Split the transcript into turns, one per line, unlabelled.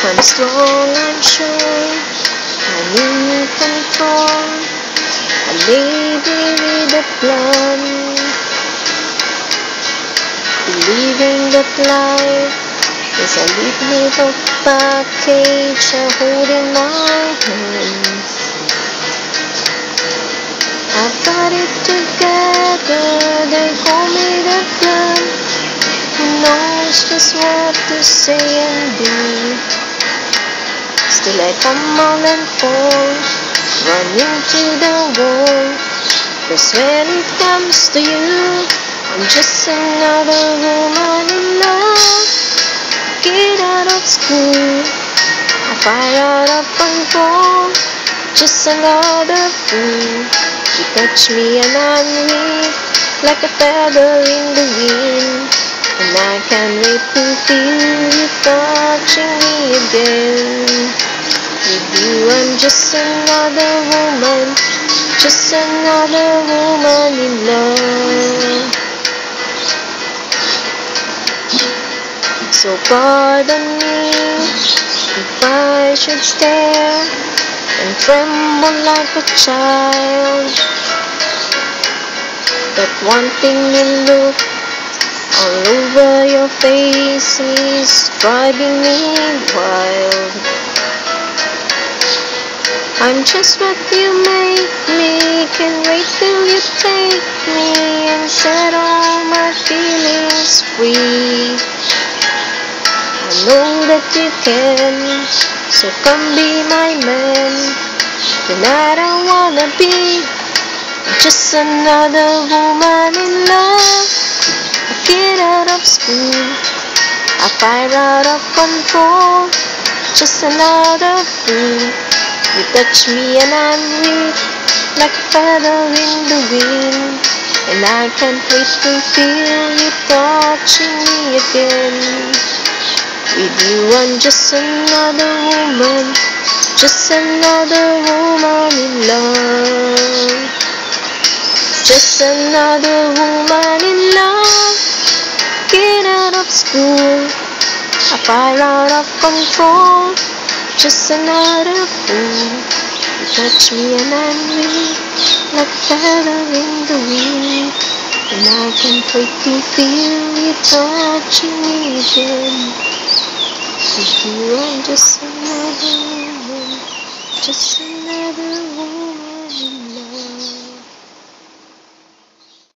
I'm strong, I'm sure, I'm in control. I maybe with a plan, believing that life is a little package I hold in my hands. I've got it together, they call me the plan. Who knows just what to say and do? Still I fumble and fall, run into the wall. 'Cause when it comes to you, I'm just another woman in love. Get out of school, I fire out of control. Just another fool. You touch me and I'm weak, like a feather in the wind. And I can't wait to feel you touching me again. With you I'm just another woman, just another woman in love. So pardon me if I should stare and tremble like a child. That one thing you look all over your face is driving me wild. I'm just what you make me, can't wait till you take me and set all my feelings free. I know that you can, so come be my man. Tonight I wanna be just another woman in love. I get out of school, I fire out of control. Just another fool. You touch me and I'm weak, like a feather in the wind. And I can't wait to feel you touching me again. With you I'm just another woman, just another woman in love. Just another woman in love. Get out of school, I fire out of control. Just another fool. You touch me and I'm weak, like a feather in the wind. And I can't wait to feel you touching me again. With you I'm just another woman, just another woman.